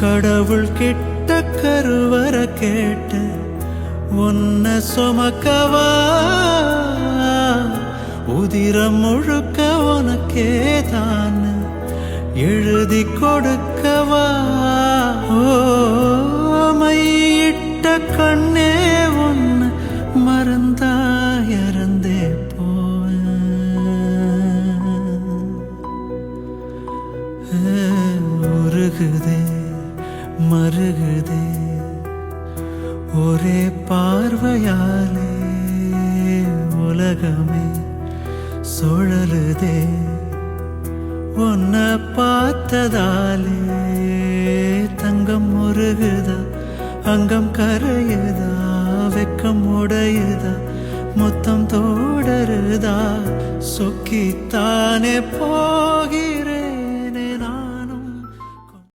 கடவுள் கிட்ட கருவற கேட்டு உன்னை சுமக்கவா, உதிரம் முழுக்க உனக்கே தான் எழுதி கொடுக்கவா. மையிட்ட கண்ணே உன்னை மறந்தா இறந்தே உருகுதே மருகுதே ஒரே பார்வையாலே உலகமே சுழலுதே. உன்னை பார்த்ததாலே தங்கம் முருகுதா, அங்கம் கரையுதா, வெக்கம் உடையுதா, முத்தம் தோடருதா, சொக்கித்தானே போகி